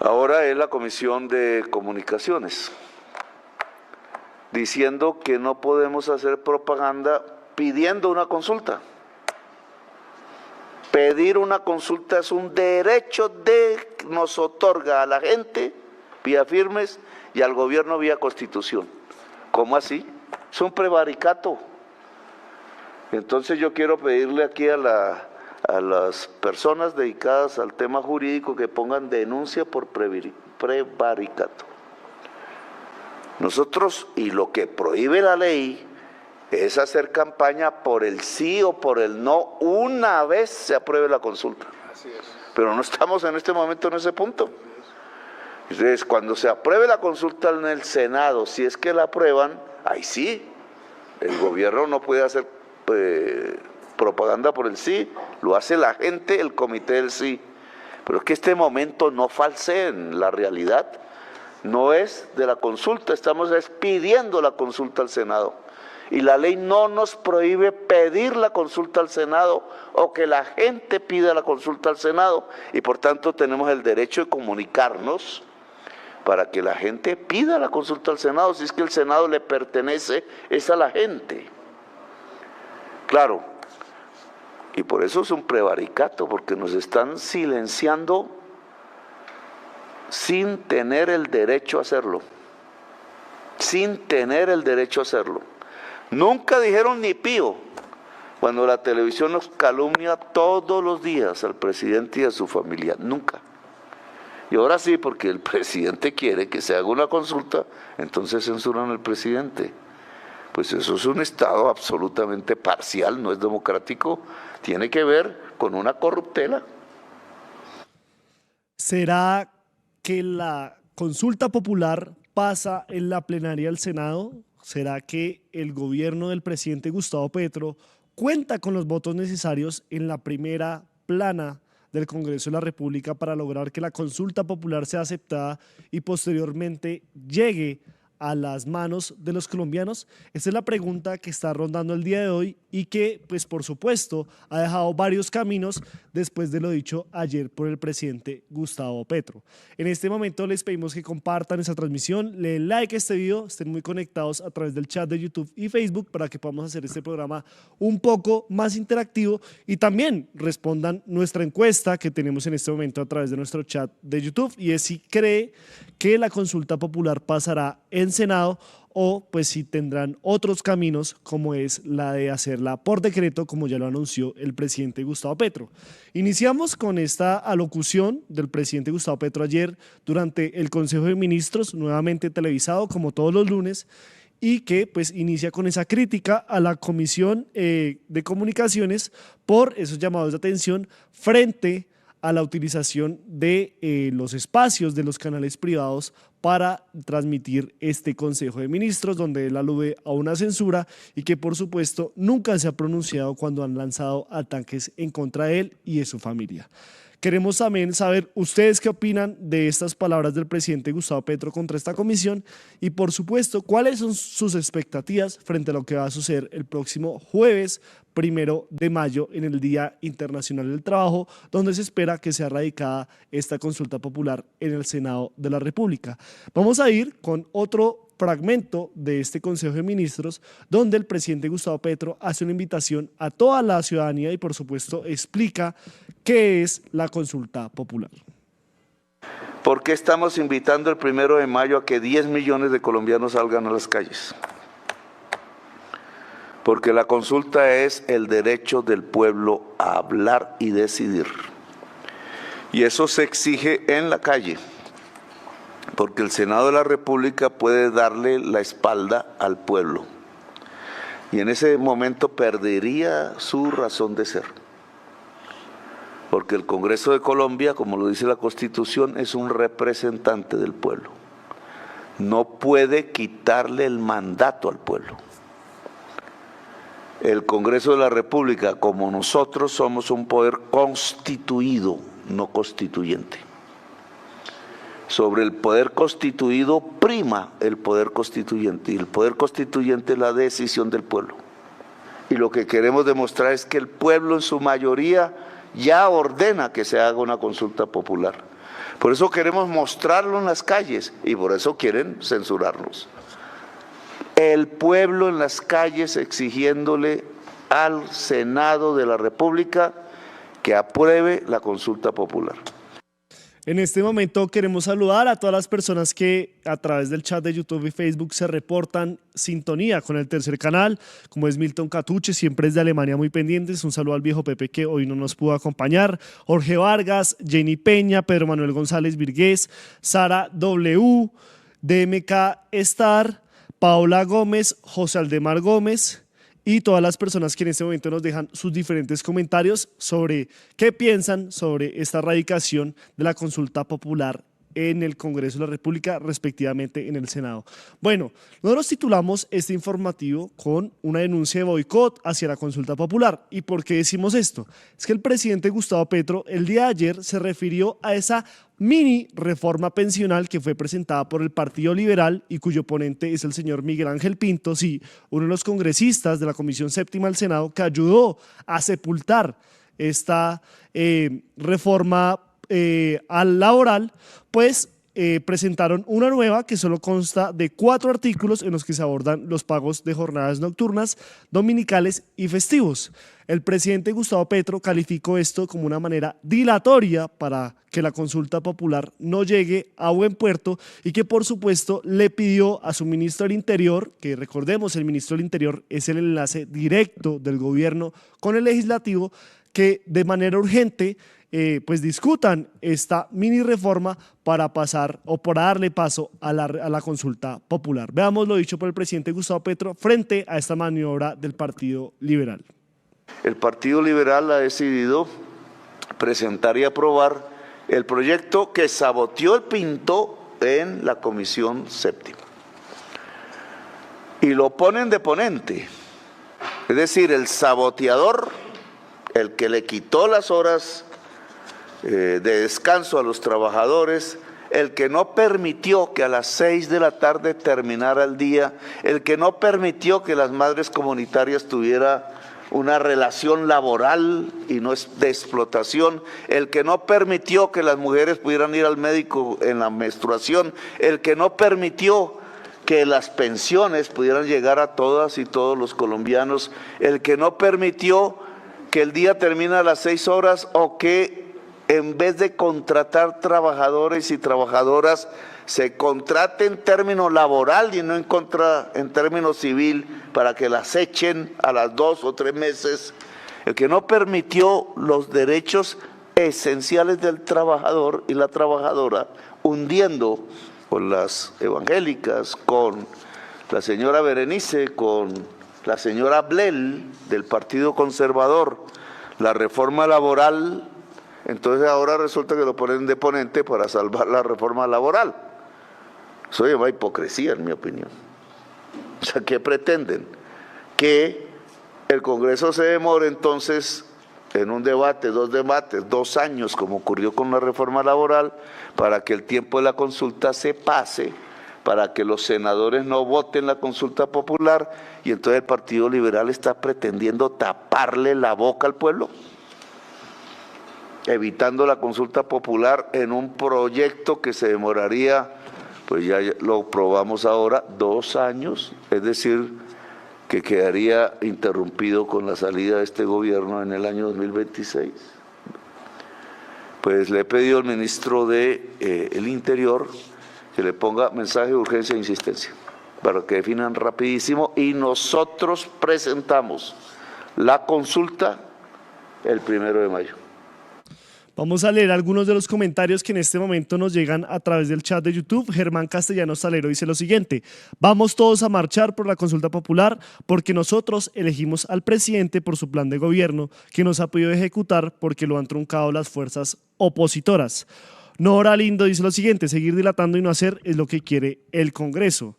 Ahora es la Comisión de Comunicaciones, diciendo que no podemos hacer propaganda pidiendo una consulta. Pedir una consulta es un derecho que nos otorga a la gente vía firmes y al gobierno vía constitución. ¿Cómo así? Es un prevaricato. Entonces yo quiero pedirle aquí a las personas dedicadas al tema jurídico que pongan denuncia por prevaricato. Nosotros, y lo que prohíbe la ley, es hacer campaña por el sí o por el no una vez se apruebe la consulta. Así es. Pero no estamos en este momento en ese punto. Entonces, cuando se apruebe la consulta en el Senado, si es que la aprueban, ahí sí, el gobierno no puede hacer propaganda por el sí, lo hace la gente, el comité del sí. Pero es que este momento no falseen la realidad, no es de la consulta, estamos pidiendo la consulta al Senado. Y la ley no nos prohíbe pedir la consulta al Senado o que la gente pida la consulta al Senado. Y por tanto tenemos el derecho de comunicarnos para que la gente pida la consulta al Senado. Si es que el Senado le pertenece, es a la gente. Claro, y por eso es un prevaricato, porque nos están silenciando sin tener el derecho a hacerlo. Sin tener el derecho a hacerlo. Nunca dijeron ni pío cuando la televisión nos calumnia todos los días al presidente y a su familia. Nunca. Y ahora sí, porque el presidente quiere que se haga una consulta, entonces censuran al presidente. Pues eso es un Estado absolutamente parcial, no es democrático, tiene que ver con una corruptela. ¿Será que la consulta popular pasa en la plenaria del Senado? ¿Será que el gobierno del presidente Gustavo Petro cuenta con los votos necesarios en la primera plana del Congreso de la República para lograr que la consulta popular sea aceptada y posteriormente llegue a las manos de los colombianos? Esta es la pregunta que está rondando el día de hoy y que, pues por supuesto, ha dejado varios caminos después de lo dicho ayer por el presidente Gustavo Petro. En este momento les pedimos que compartan esta transmisión, le den like a este video, estén muy conectados a través del chat de YouTube y Facebook para que podamos hacer este programa un poco más interactivo y también respondan nuestra encuesta que tenemos en este momento a través de nuestro chat de YouTube, y es si cree que la consulta popular pasará en Senado o pues si tendrán otros caminos, como es la de hacerla por decreto, como ya lo anunció el presidente Gustavo Petro. Iniciamos con esta alocución del presidente Gustavo Petro ayer durante el Consejo de Ministros, nuevamente televisado como todos los lunes, y que pues inicia con esa crítica a la Comisión de Comunicaciones por esos llamados de atención frente a la utilización de los espacios de los canales privados para transmitir este Consejo de Ministros, donde él alude a una censura y que por supuesto nunca se ha pronunciado cuando han lanzado ataques en contra de él y de su familia. Queremos también saber ustedes qué opinan de estas palabras del presidente Gustavo Petro contra esta comisión y por supuesto cuáles son sus expectativas frente a lo que va a suceder el próximo jueves 1 de mayo en el Día Internacional del Trabajo, donde se espera que sea radicada esta consulta popular en el Senado de la República. Vamos a ir con otro fragmento de este Consejo de Ministros, donde el presidente Gustavo Petro hace una invitación a toda la ciudadanía y por supuesto explica qué es la consulta popular. ¿Por qué estamos invitando el 1 de mayo a que 10 millones de colombianos salgan a las calles? Porque la consulta es el derecho del pueblo a hablar y decidir. Y eso se exige en la calle, porque el Senado de la República puede darle la espalda al pueblo. Y en ese momento perdería su razón de ser. Porque el Congreso de Colombia, como lo dice la Constitución, es un representante del pueblo. No puede quitarle el mandato al pueblo. El Congreso de la República, como nosotros, somos un poder constituido, no constituyente. Sobre el poder constituido prima el poder constituyente, y el poder constituyente es la decisión del pueblo. Y lo que queremos demostrar es que el pueblo en su mayoría ya ordena que se haga una consulta popular. Por eso queremos mostrarlo en las calles y por eso quieren censurarnos. El pueblo en las calles exigiéndole al Senado de la República que apruebe la consulta popular. En este momento queremos saludar a todas las personas que a través del chat de YouTube y Facebook se reportan sintonía con el tercer canal, como es Milton Catuche, siempre es de Alemania muy pendientes. Un saludo al viejo Pepe que hoy no nos pudo acompañar. Jorge Vargas, Jenny Peña, Pedro Manuel González Virgués, Sara W, DMK Star, Paola Gómez, José Aldemar Gómez y todas las personas que en este momento nos dejan sus diferentes comentarios sobre qué piensan sobre esta radicación de la consulta popular en el Congreso de la República, respectivamente en el Senado. Bueno, nosotros titulamos este informativo con una denuncia de boicot hacia la consulta popular. ¿Y por qué decimos esto? Es que el presidente Gustavo Petro el día de ayer se refirió a esa mini reforma pensional que fue presentada por el Partido Liberal y cuyo ponente es el señor Miguel Ángel Pinto, sí, uno de los congresistas de la Comisión Séptima del Senado que ayudó a sepultar esta reforma al laboral, pues presentaron una nueva que solo consta de 4 artículos en los que se abordan los pagos de jornadas nocturnas, dominicales y festivos. El presidente Gustavo Petro calificó esto como una manera dilatoria para que la consulta popular no llegue a buen puerto y que por supuesto le pidió a su ministro del Interior, que recordemos el ministro del Interior es el enlace directo del gobierno con el legislativo, que de manera urgente pues discutan esta mini reforma para pasar o para darle paso a la consulta popular. Veamos lo dicho por el presidente Gustavo Petro frente a esta maniobra del Partido Liberal. El Partido Liberal ha decidido presentar y aprobar el proyecto que saboteó el Pinto en la Comisión Séptima. Y lo ponen de ponente, es decir, el saboteador, el que le quitó las horas de descanso a los trabajadores, el que no permitió que a las 6 de la tarde terminara el día, el que no permitió que las madres comunitarias tuvieran una relación laboral y no es de explotación, el que no permitió que las mujeres pudieran ir al médico en la menstruación, el que no permitió que las pensiones pudieran llegar a todas y todos los colombianos, el que no permitió que el día termine a las 6 horas o que en vez de contratar trabajadores y trabajadoras, se contrate en términos laboral y no en términos civil para que las echen a las 2 o 3 meses, el que no permitió los derechos esenciales del trabajador y la trabajadora, hundiendo con las evangélicas, con la señora Berenice, con la señora Blel del Partido Conservador, la reforma laboral. Entonces ahora resulta que lo ponen de ponente para salvar la reforma laboral. Eso llama hipocresía, en mi opinión. O sea, ¿qué pretenden? Que el Congreso se demore entonces en un debate, 2 debates, 2 años, como ocurrió con la reforma laboral, para que el tiempo de la consulta se pase, para que los senadores no voten la consulta popular, y entonces el Partido Liberal está pretendiendo taparle la boca al pueblo, evitando la consulta popular en un proyecto que se demoraría, pues ya lo probamos ahora, 2 años, es decir, que quedaría interrumpido con la salida de este gobierno en el año 2026. Pues le he pedido al ministro del Interior que le ponga mensaje de urgencia e insistencia, para que definan rapidísimo, y nosotros presentamos la consulta el 1 de mayo. Vamos a leer algunos de los comentarios que en este momento nos llegan a través del chat de YouTube. Germán Castellanos Salero dice lo siguiente: vamos todos a marchar por la consulta popular porque nosotros elegimos al presidente por su plan de gobierno que nos ha podido ejecutar porque lo han truncado las fuerzas opositoras. Nora Lindo dice lo siguiente: seguir dilatando y no hacer es lo que quiere el Congreso.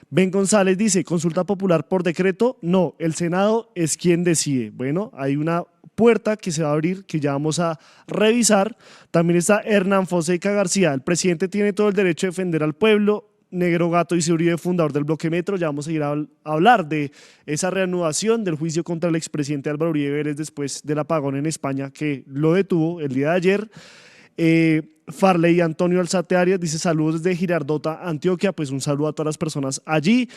Ben González dice: consulta popular por decreto, no, el Senado es quien decide. Bueno, hay una puerta que se va a abrir que ya vamos a revisar. También está Hernán Fonseca García: el presidente tiene todo el derecho de defender al pueblo. Negro Gato dice Uribe, fundador del Bloque Metro. Ya vamos a ir a hablar de esa reanudación del juicio contra el expresidente Álvaro Uribe Vélez después del apagón en España que lo detuvo el día de ayer. Farley Antonio Alzate Arias dice saludos desde Girardota, Antioquia, pues un saludo a todas las personas allí.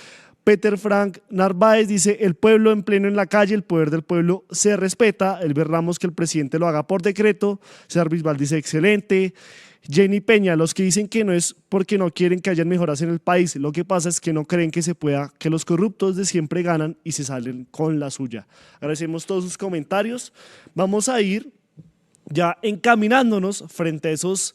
Peter Frank Narváez dice el pueblo en pleno en la calle, el poder del pueblo se respeta. Elber Ramos que el presidente lo haga por decreto. César Bisbal dice excelente. Jenny Peña, los que dicen que no es porque no quieren que hayan mejoras en el país, lo que pasa es que no creen que se pueda, que los corruptos de siempre ganan y se salen con la suya. Agradecemos todos sus comentarios. Vamos a ir ya encaminándonos frente a esas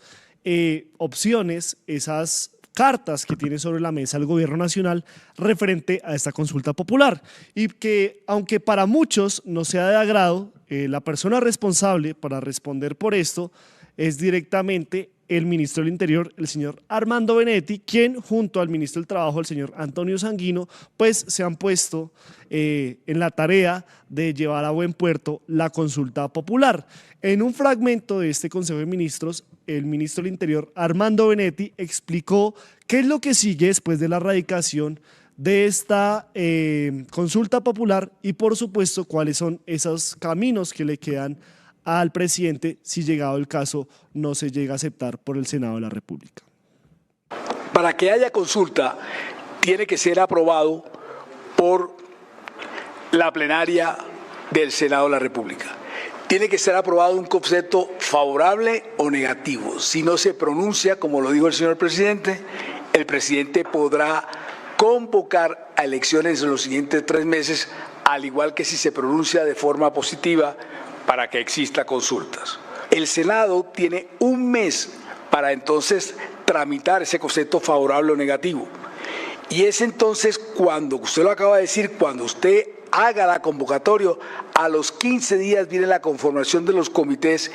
opciones, esas cartas que tiene sobre la mesa el gobierno nacional referente a esta consulta popular y que aunque para muchos no sea de agrado, la persona responsable para responder por esto es directamente el ministro del Interior, el señor Armando Benedetti, quien junto al ministro del Trabajo, el señor Antonio Sanguino, pues se han puesto en la tarea de llevar a buen puerto la consulta popular. En un fragmento de este Consejo de Ministros, el ministro del Interior, Armando Benedetti, explicó qué es lo que sigue después de la radicación de esta consulta popular y, por supuesto, cuáles son esos caminos que le quedan al presidente si llegado el caso no se llega a aceptar por el Senado de la República. Para que haya consulta tiene que ser aprobado por la plenaria del Senado de la República. Tiene que ser aprobado un concepto favorable o negativo. Si no se pronuncia, como lo dijo el señor presidente, el presidente podrá convocar a elecciones en los siguientes 3 meses, al igual que si se pronuncia de forma positiva para que exista consultas. El Senado tiene 1 mes para entonces tramitar ese concepto favorable o negativo. Y es entonces cuando, usted lo acaba de decir, cuando usted haga la convocatoria, a los 15 días viene la conformación de los comités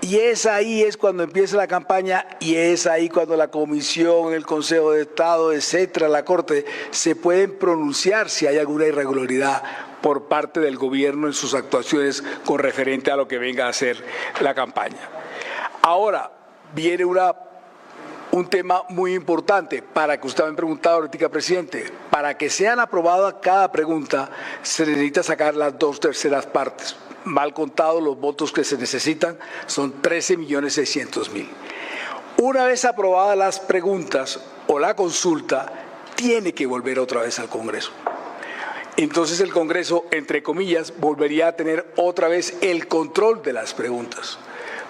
y ahí es cuando empieza la campaña y es ahí cuando la Comisión, el Consejo de Estado, etcétera, la Corte, se pueden pronunciar si hay alguna irregularidad por parte del gobierno en sus actuaciones con referente a lo que venga a ser la campaña. Ahora viene un tema muy importante para que usted me ha preguntado ahorita, presidente. Para que sean aprobadas cada pregunta se necesita sacar las 2/3 partes. Mal contados los votos que se necesitan son 13.600.000. Una vez aprobadas las preguntas o la consulta, tiene que volver otra vez al Congreso. Entonces el Congreso, entre comillas, volvería a tener otra vez el control de las preguntas.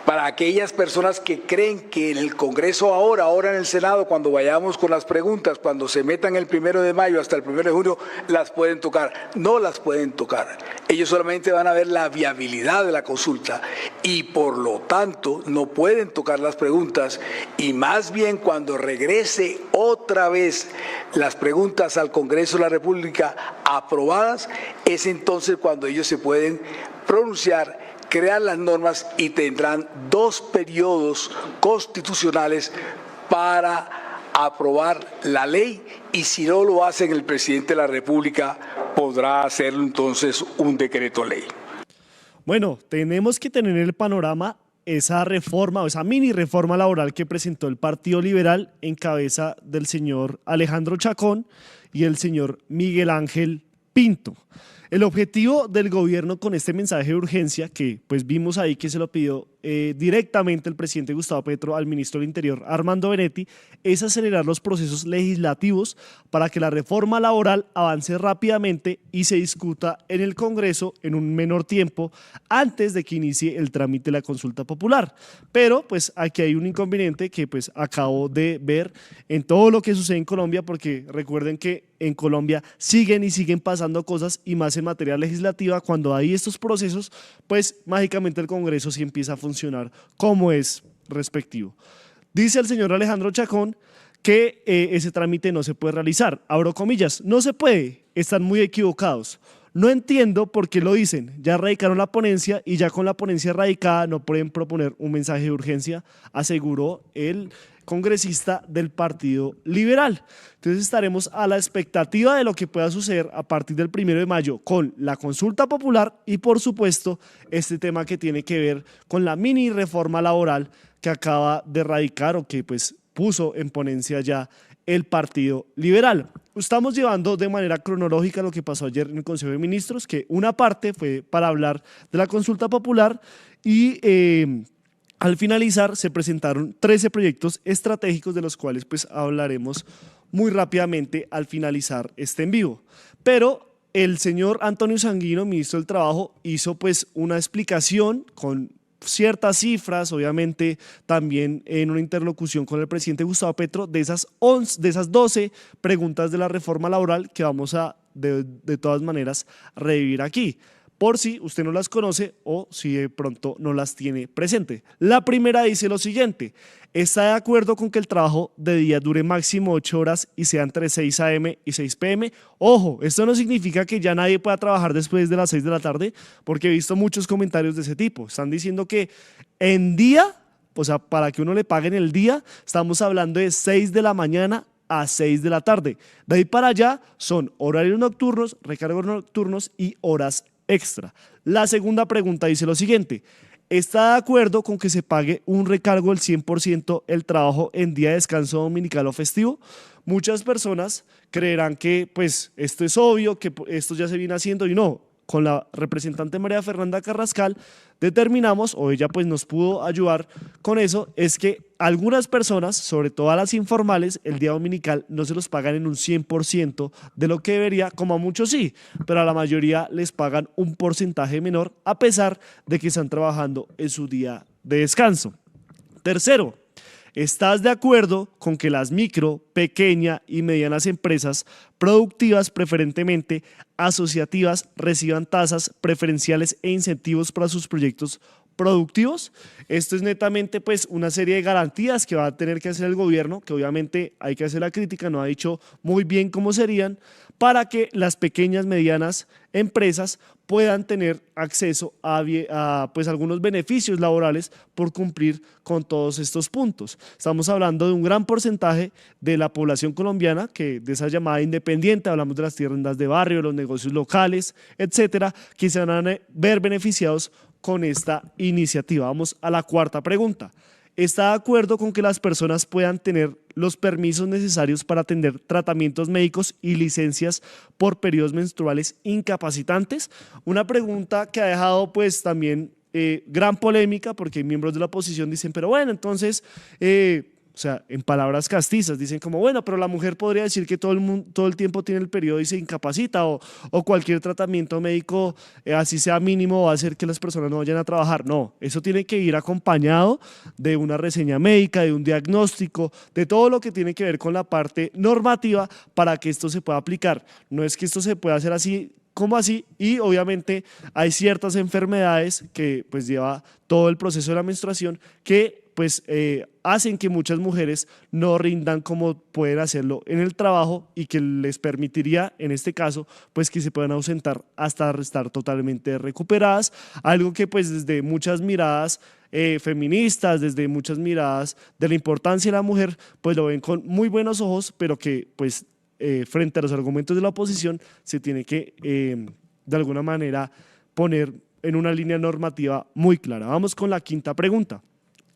Para aquellas personas que creen que en el Congreso ahora en el Senado, cuando vayamos con las preguntas, cuando se metan el 1 de mayo hasta el 1 de junio, las pueden tocar. No las pueden tocar. Ellos solamente van a ver la viabilidad de la consulta y por lo tanto no pueden tocar las preguntas y más bien cuando regrese otra vez las preguntas al Congreso de la República aprobadas, es entonces cuando ellos se pueden pronunciar, crear las normas y tendrán 2 periodos constitucionales para aprobar la ley y si no lo hacen el presidente de la República podrá hacerlo entonces un decreto ley. Bueno, tenemos que tener en el panorama esa reforma o esa mini reforma laboral que presentó el Partido Liberal en cabeza del señor Alejandro Chacón y el señor Miguel Ángel Pinto. El objetivo del gobierno con este mensaje de urgencia, que pues vimos ahí que se lo pidió directamente el presidente Gustavo Petro al ministro del Interior Armando Benedetti, es acelerar los procesos legislativos para que la reforma laboral avance rápidamente y se discuta en el Congreso en un menor tiempo antes de que inicie el trámite de la consulta popular. Pero pues aquí hay un inconveniente que pues acabo de ver en todo lo que sucede en Colombia, porque recuerden que en Colombia siguen y siguen pasando cosas y más en materia legislativa. Cuando hay estos procesos, pues mágicamente el Congreso sí empieza a funcionar como es respectivo. Dice el señor Alejandro Chacón que ese trámite no se puede realizar. Abro comillas, no se puede, están muy equivocados. No entiendo por qué lo dicen. Ya radicaron la ponencia y ya con la ponencia radicada no pueden proponer un mensaje de urgencia, aseguró el congresista del Partido Liberal. Entonces estaremos a la expectativa de lo que pueda suceder a partir del 1 de mayo con la consulta popular y por supuesto este tema que tiene que ver con la mini reforma laboral que acaba de radicar o que pues puso en ponencia ya el Partido Liberal. Estamos llevando de manera cronológica lo que pasó ayer en el Consejo de Ministros, que una parte fue para hablar de la consulta popular y Al finalizar, se presentaron 13 proyectos estratégicos de los cuales pues hablaremos muy rápidamente al finalizar este en vivo. Pero el señor Antonio Sanguino, ministro del Trabajo, hizo pues una explicación con ciertas cifras, obviamente también en una interlocución con el presidente Gustavo Petro, de esas 12 preguntas de la reforma laboral que vamos a de todas maneras revivir aquí, por si usted no las conoce o si de pronto no las tiene presente. La primera dice lo siguiente: ¿está de acuerdo con que el trabajo de día dure máximo 8 horas y sea entre 6 a.m. y 6 p.m.? Ojo, esto no significa que ya nadie pueda trabajar después de las 6 de la tarde, porque he visto muchos comentarios de ese tipo. Están diciendo que en día, o sea, para que uno le paguen el día, estamos hablando de 6 de la mañana a 6 de la tarde. De ahí para allá son horarios nocturnos, recargos nocturnos y horas extra. La segunda pregunta dice lo siguiente: ¿está de acuerdo con que se pague un recargo del 100% el trabajo en día de descanso dominical o festivo? Muchas personas creerán que pues esto es obvio, que esto ya se viene haciendo, y no. Con la representante María Fernanda Carrascal determinamos, o ella pues nos pudo ayudar con eso, es que algunas personas, sobre todo a las informales, el día dominical no se los pagan en un 100% de lo que debería, como a muchos sí, pero a la mayoría les pagan un porcentaje menor a pesar de que están trabajando en su día de descanso. Tercero, ¿estás de acuerdo con que las micro, pequeña y medianas empresas productivas, preferentemente asociativas, reciban tasas preferenciales e incentivos para sus proyectos productivos? Esto es netamente pues una serie de garantías que va a tener que hacer el gobierno, que obviamente hay que hacer la crítica, no ha dicho muy bien cómo serían, para que las pequeñas, medianas empresas puedan tener acceso a pues algunos beneficios laborales por cumplir con todos estos puntos. Estamos hablando de un gran porcentaje de la población colombiana, que de esa llamada independiente, hablamos de las tiendas de barrio, los negocios locales, etcétera, que se van a ver beneficiados con esta iniciativa. Vamos a la cuarta pregunta. ¿Está de acuerdo con que las personas puedan tener los permisos necesarios para atender tratamientos médicos y licencias por periodos menstruales incapacitantes? Una pregunta que ha dejado pues también gran polémica, porque miembros de la oposición dicen, pero bueno, entonces, o sea, en palabras castizas, dicen como, bueno, pero la mujer podría decir que todo el tiempo tiene el periodo y se incapacita, o cualquier tratamiento médico, así sea mínimo, va a hacer que las personas no vayan a trabajar. No, eso tiene que ir acompañado de una reseña médica, de un diagnóstico, de todo lo que tiene que ver con la parte normativa para que esto se pueda aplicar. No es que esto se pueda hacer así como así, y obviamente hay ciertas enfermedades que pues lleva todo el proceso de la menstruación que pues hacen que muchas mujeres no rindan como pueden hacerlo en el trabajo, y que les permitiría en este caso pues que se puedan ausentar hasta estar totalmente recuperadas, algo que pues desde muchas miradas feministas, desde muchas miradas de la importancia de la mujer, pues lo ven con muy buenos ojos, pero que pues frente a los argumentos de la oposición se tiene que de alguna manera poner en una línea normativa muy clara. Vamos con la quinta pregunta.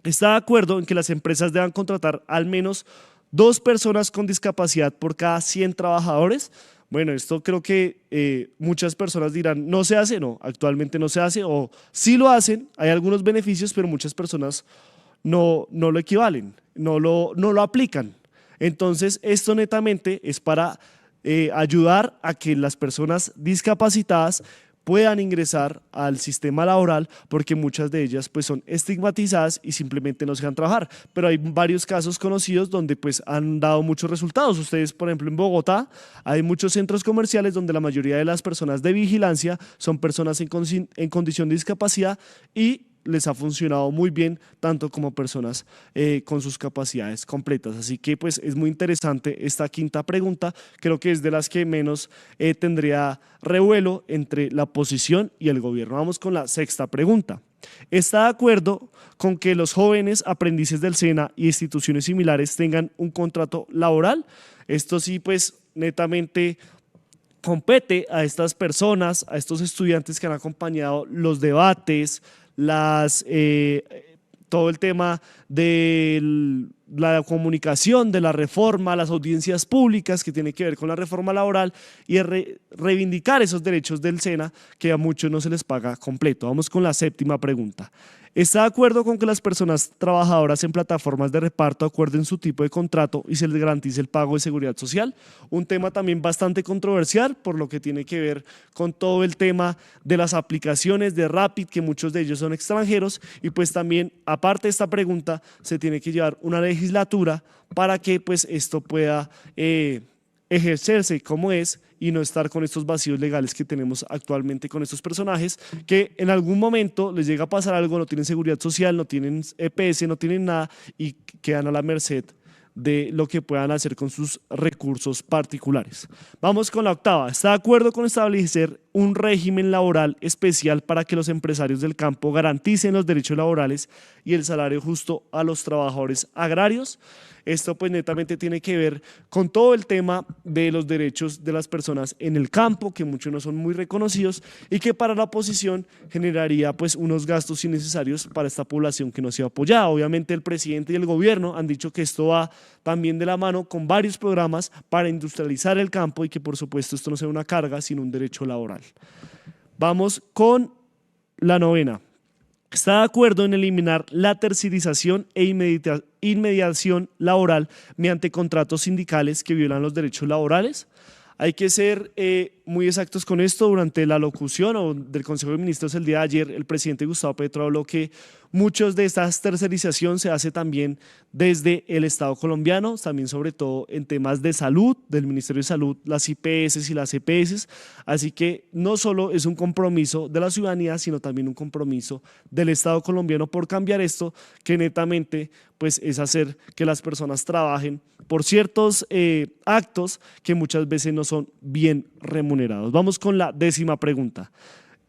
¿Está de acuerdo en que las empresas deban contratar al menos 2 personas con discapacidad por cada 100 trabajadores? Bueno, esto creo que muchas personas dirán, no se hace, no, actualmente no se hace, o sí lo hacen, hay algunos beneficios, pero muchas personas no lo equivalen, no lo aplican. Entonces, esto netamente es para ayudar a que las personas discapacitadas puedan ingresar al sistema laboral, porque muchas de ellas pues son estigmatizadas y simplemente no se dejan trabajar. Pero hay varios casos conocidos donde pues han dado muchos resultados. Ustedes, por ejemplo, en Bogotá hay muchos centros comerciales donde la mayoría de las personas de vigilancia son personas en condición de discapacidad, y les ha funcionado muy bien, tanto como personas con sus capacidades completas. Así que pues es muy interesante esta quinta pregunta, creo que es de las que menos tendría revuelo entre la oposición y el gobierno. Vamos con la sexta pregunta. ¿Está de acuerdo con que los jóvenes aprendices del SENA y instituciones similares tengan un contrato laboral? Esto sí pues netamente compete a estas personas, a estos estudiantes que han acompañado los debates, todo el tema de la comunicación, de la reforma, las audiencias públicas que tiene que ver con la reforma laboral, y reivindicar esos derechos del SENA que a muchos no se les paga completo. Vamos con la séptima pregunta. ¿Está de acuerdo con que las personas trabajadoras en plataformas de reparto acuerden su tipo de contrato y se les garantice el pago de seguridad social? Un tema también bastante controversial por lo que tiene que ver con todo el tema de las aplicaciones de Rapid, que muchos de ellos son extranjeros, y pues también, aparte de esta pregunta, se tiene que llevar una legislatura para que pues esto pueda ejercerse como es y no estar con estos vacíos legales que tenemos actualmente con estos personajes que en algún momento les llega a pasar algo, no tienen seguridad social, no tienen EPS, no tienen nada y quedan a la merced de lo que puedan hacer con sus recursos particulares. Vamos con la octava. ¿Está de acuerdo con establecer un régimen laboral especial para que los empresarios del campo garanticen los derechos laborales y el salario justo a los trabajadores agrarios? Esto pues netamente tiene que ver con todo el tema de los derechos de las personas en el campo, que muchos no son muy reconocidos y que para la oposición generaría pues unos gastos innecesarios para esta población que no se ha apoyado. Obviamente el presidente y el gobierno han dicho que esto va también de la mano con varios programas para industrializar el campo y que por supuesto esto no sea una carga sino un derecho laboral. Vamos con la novena. ¿Está de acuerdo en eliminar la tercerización e inmediación laboral mediante contratos sindicales que violan los derechos laborales? Hay que ser muy exactos con esto. Durante la locución del Consejo de Ministros el día de ayer, el presidente Gustavo Petro habló que muchos de estas tercerización se hace también desde el Estado colombiano, también sobre todo en temas de salud, del Ministerio de Salud, las IPS y las EPS. Así que no solo es un compromiso de la ciudadanía, sino también un compromiso del Estado colombiano por cambiar esto, que netamente pues, es hacer que las personas trabajen por ciertos actos que muchas veces no son bien remunerados. Vamos con la 10ª pregunta.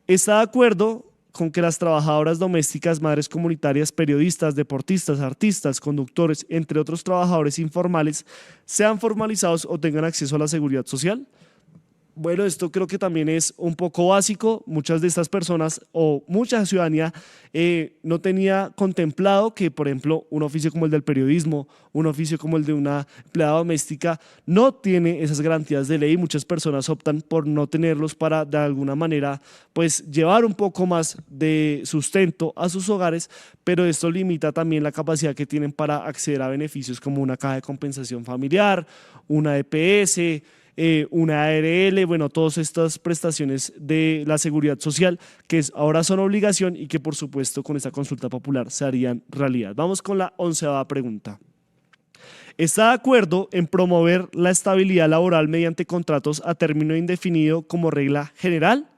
¿Está de acuerdo con que las trabajadoras domésticas, madres comunitarias, periodistas, deportistas, artistas, conductores, entre otros trabajadores informales, sean formalizados o tengan acceso a la seguridad social? Bueno, esto creo que también es un poco básico. Muchas de estas personas o mucha ciudadanía no tenía contemplado que, por ejemplo, un oficio como el del periodismo, un oficio como el de una empleada doméstica no tiene esas garantías de ley. Muchas personas optan por no tenerlos para de alguna manera pues llevar un poco más de sustento a sus hogares, pero esto limita también la capacidad que tienen para acceder a beneficios como una caja de compensación familiar, una EPS, una ARL, bueno, todas estas prestaciones de la seguridad social que ahora son obligación y que por supuesto con esta consulta popular se harían realidad. Vamos con la 11ª pregunta. ¿Está de acuerdo en promover la estabilidad laboral mediante contratos a término indefinido como regla general?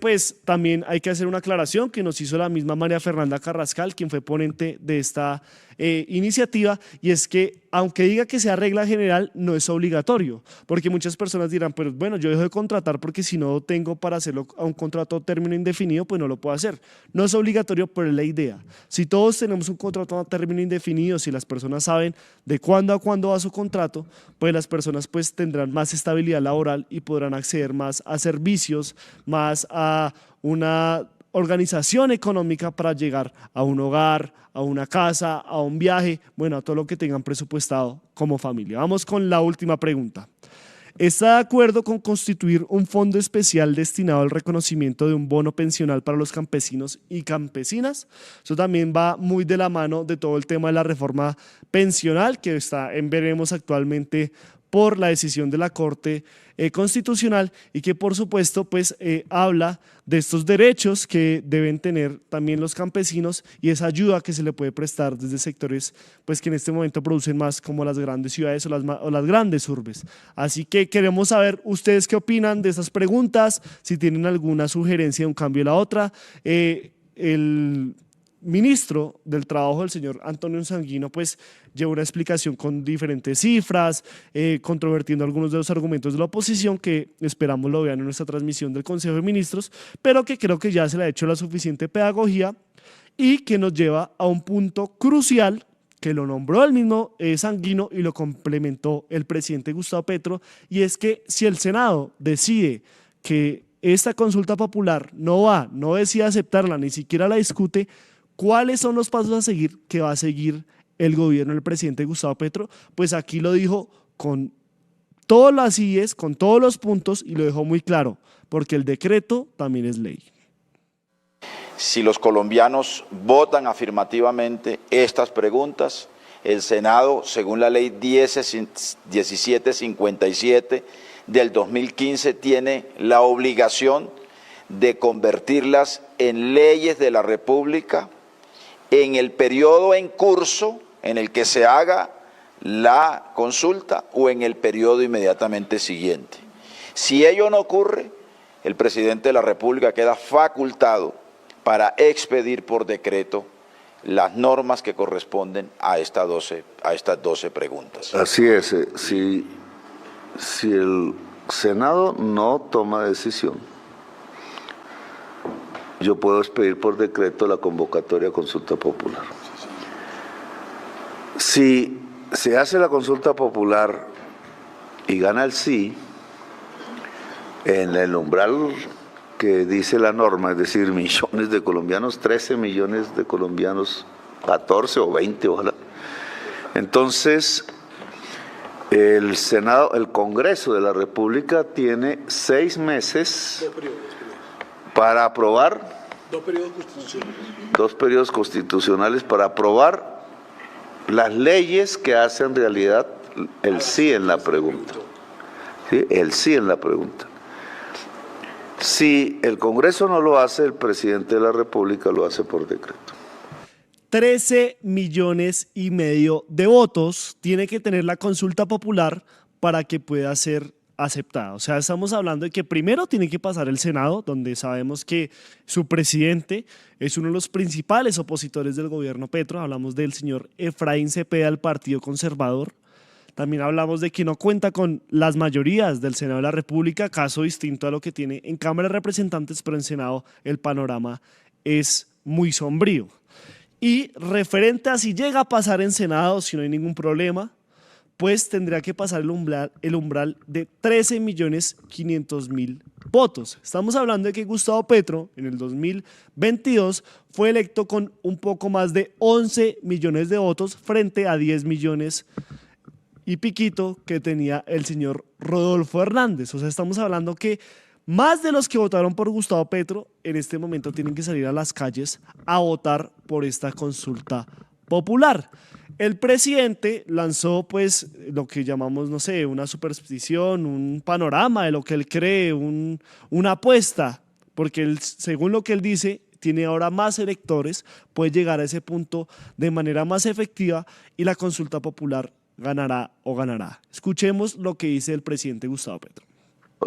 Pues también hay que hacer una aclaración que nos hizo la misma María Fernanda Carrascal, quien fue ponente de esta iniciativa, y es que aunque diga que sea regla general, no es obligatorio, porque muchas personas dirán, pero bueno, yo dejo de contratar porque si no tengo para hacerlo a un contrato a término indefinido, pues no lo puedo hacer. No es obligatorio, pero es la idea. Si todos tenemos un contrato a término indefinido, si las personas saben de cuándo a cuándo va su contrato, pues las personas pues tendrán más estabilidad laboral y podrán acceder más a servicios, más a una organización económica para llegar a un hogar, a una casa, a un viaje, bueno, a todo lo que tengan presupuestado como familia. Vamos con la última pregunta. ¿Está de acuerdo con constituir un fondo especial destinado al reconocimiento de un bono pensional para los campesinos y campesinas? Eso también va muy de la mano de todo el tema de la reforma pensional que está en veremos actualmente por la decisión de la Corte Constitucional y que por supuesto pues habla de estos derechos que deben tener también los campesinos y esa ayuda que se le puede prestar desde sectores pues que en este momento producen más como las grandes ciudades o las grandes urbes. Así que queremos saber ustedes qué opinan de estas preguntas, si tienen alguna sugerencia de un cambio de la otra. El ministro del Trabajo, el señor Antonio Sanguino, pues llevó una explicación con diferentes cifras, controvertiendo algunos de los argumentos de la oposición que esperamos lo vean en nuestra transmisión del Consejo de Ministros, pero que creo que ya se le ha hecho la suficiente pedagogía y que nos lleva a un punto crucial que lo nombró el mismo Sanguino y lo complementó el presidente Gustavo Petro, y es que si el Senado decide que esta consulta popular no decide aceptarla, ni siquiera la discute, ¿cuáles son los pasos a seguir que va a seguir el gobierno del presidente Gustavo Petro? Pues aquí lo dijo con todas las IES, con todos los puntos y lo dejó muy claro, porque el decreto también es ley. si los colombianos votan afirmativamente estas preguntas, el Senado, según la ley 1757 del 2015, tiene la obligación de convertirlas en leyes de la República en el periodo en curso en el que se haga la consulta o en el periodo inmediatamente siguiente. Si ello no ocurre, el presidente de la República queda facultado para expedir por decreto las normas que corresponden a estas 12 preguntas. Así es, si el Senado no toma decisión, yo puedo expedir por decreto la convocatoria a consulta popular. Si se hace la consulta popular y gana el sí, en el umbral que dice la norma, es decir, millones de colombianos, 13 millones de colombianos, 14 o 20, ojalá. Entonces, el Senado, el Congreso de la República tiene 6 meses para aprobar 2 periodos constitucionales para aprobar las leyes que hacen realidad el sí en la pregunta. ¿Sí? El sí en la pregunta. Si el Congreso no lo hace, el presidente de la República lo hace por decreto. 13,5 millones de votos tiene que tener la consulta popular para que pueda ser aceptada. O sea, estamos hablando de que primero tiene que pasar el Senado, donde sabemos que su presidente es uno de los principales opositores del gobierno Petro. Hablamos del señor Efraín Cepeda, del Partido Conservador. También hablamos de que no cuenta con las mayorías del Senado de la República, caso distinto a lo que tiene en Cámara de Representantes, pero en Senado el panorama es muy sombrío. Y referente a si llega a pasar en Senado, si no hay ningún problema, pues tendría que pasar el umbral de 13,5 millones votos. Estamos hablando de que Gustavo Petro en el 2022 fue electo con un poco más de 11 millones de votos frente a 10 millones y piquito que tenía el señor Rodolfo Hernández. O sea, estamos hablando que más de los que votaron por Gustavo Petro en este momento tienen que salir a las calles a votar por esta consulta popular. El presidente lanzó pues lo que llamamos, no sé, una superstición, un panorama de lo que él cree, una apuesta, porque él, según lo que él dice, tiene ahora más electores, puede llegar a ese punto de manera más efectiva y la consulta popular ganará o ganará. Escuchemos lo que dice el presidente Gustavo Petro.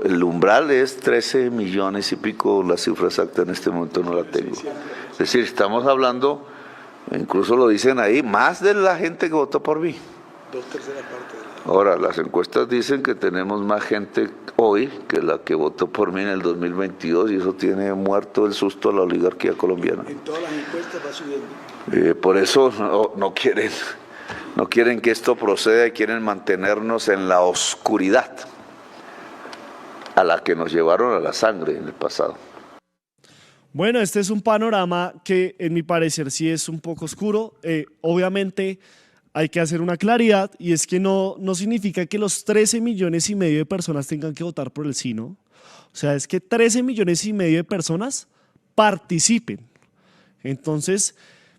El umbral es 13 millones y pico, la cifra exacta en este momento no la tengo. Es decir, estamos hablando, incluso lo dicen ahí, más de la gente que votó por mí. 2/3 partes. Ahora, las encuestas dicen que tenemos más gente hoy que la que votó por mí en el 2022 y eso tiene muerto el susto a la oligarquía colombiana. En todas las encuestas va subiendo. Por eso no quieren que esto proceda y quieren mantenernos en la oscuridad a la que nos llevaron a la sangre en el pasado. Bueno, este es un panorama que en mi parecer sí es un poco oscuro. Obviamente hay que hacer una claridad y es que no significa que los 13,5 millones de personas tengan que votar por el sí, ¿no? O sea, es que 13,5 millones de personas participen. Entonces,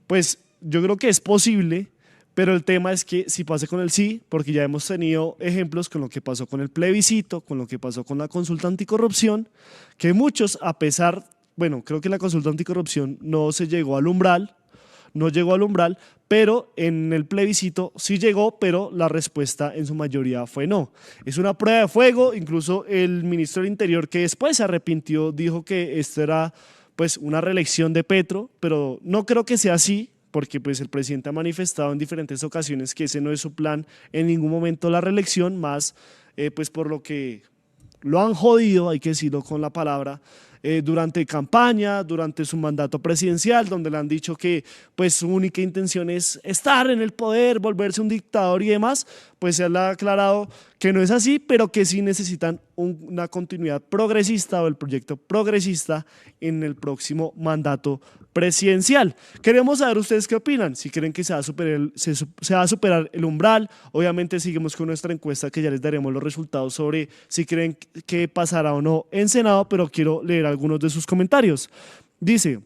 pues yo creo que es posible, pero el tema es que si pase con el sí, porque ya hemos tenido ejemplos con lo que pasó con el plebiscito, con lo que pasó con la consulta anticorrupción, que muchos, a pesar, bueno, creo que la consulta anticorrupción no llegó al umbral, pero en el plebiscito sí llegó, pero la respuesta en su mayoría fue no. Es una prueba de fuego, incluso el ministro del Interior, que después se arrepintió, dijo que esto era pues una reelección de Petro, pero no creo que sea así, porque pues el presidente ha manifestado en diferentes ocasiones que ese no es su plan en ningún momento la reelección, más pues por lo que lo han jodido, hay que decirlo con la palabra, durante campaña, durante su mandato presidencial, donde le han dicho que pues su única intención es estar en el poder, volverse un dictador y demás, pues él ha aclarado que no es así, pero que sí necesitan una continuidad progresista o el proyecto progresista en el próximo mandato presidencial. Queremos saber ustedes qué opinan, si creen que se va a superar el umbral. Obviamente seguimos con nuestra encuesta que ya les daremos los resultados sobre si creen que pasará o no en Senado, pero quiero leer algunos de sus comentarios. Dice: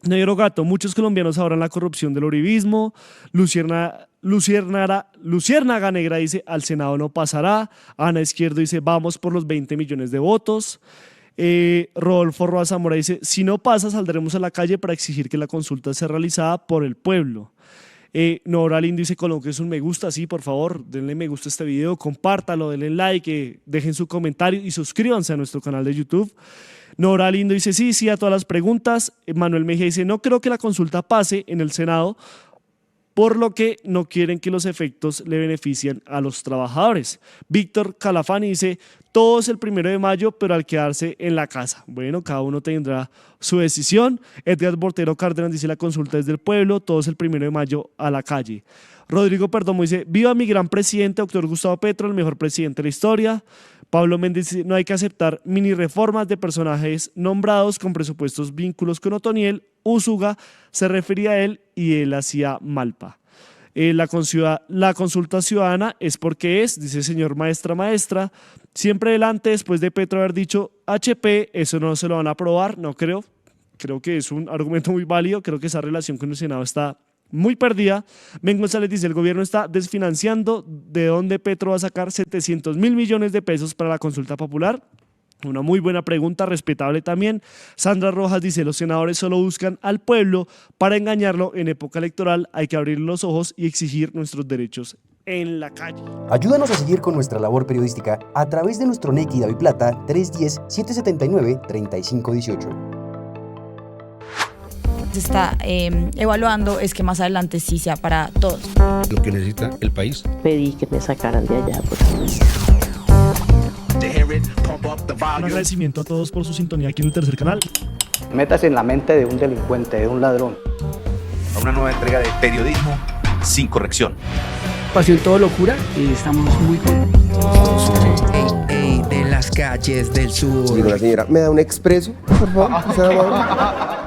Negro Gato, muchos colombianos ahora en la corrupción del uribismo. Luciérnaga Negra dice, al Senado no pasará. Ana Izquierdo dice, vamos por los 20 millones de votos. Rodolfo Roa Zamora dice, si no pasa, saldremos a la calle para exigir que la consulta sea realizada por el pueblo. Nora Lindo dice, coloques un me gusta, sí, por favor, denle me gusta a este video, compártalo, denle like, dejen su comentario y suscríbanse a nuestro canal de YouTube. Nora Lindo dice sí a todas las preguntas. Manuel Mejía dice, no creo que la consulta pase en el Senado, por lo que no quieren que los efectos le beneficien a los trabajadores. Víctor Calafani dice, todo es el 1 de mayo, pero al quedarse en la casa. Bueno, cada uno tendrá su decisión. Edgar Bortero Cárdenas dice, la consulta es del pueblo, todo es el 1 de mayo a la calle. Rodrigo Perdomo dice, viva mi gran presidente, doctor Gustavo Petro, el mejor presidente de la historia. Pablo Méndez dice, no hay que aceptar mini reformas de personajes nombrados con presupuestos vínculos con Otoniel. Úsuga se refería a él y él hacía Malpa. La consulta ciudadana es porque es, dice el señor maestra. Siempre adelante, después de Petro haber dicho HP, eso no se lo van a aprobar, no creo. Creo que es un argumento muy válido, creo que esa relación con el Senado está muy perdida. Ben González dice, el gobierno está desfinanciando, ¿de dónde Petro va a sacar 700.000 millones de pesos para la consulta popular? Una muy buena pregunta, respetable también. Sandra Rojas dice, los senadores solo buscan al pueblo para engañarlo en época electoral, hay que abrir los ojos y exigir nuestros derechos en la calle. Ayúdanos a seguir con nuestra labor periodística a través de nuestro Nequi Daviplata 310-779-3518. Se está evaluando es que más adelante sí sea para todos. Lo que necesita el país. Pedí que me sacaran de allá. Un agradecimiento a todos por su sintonía aquí en el tercer canal. Métase en la mente de un delincuente, de un ladrón. A una nueva entrega de periodismo sin corrección. Pasión todo locura y estamos muy contentos. De las calles del sur. Digo, la señora, ¿me da un expreso, por favor?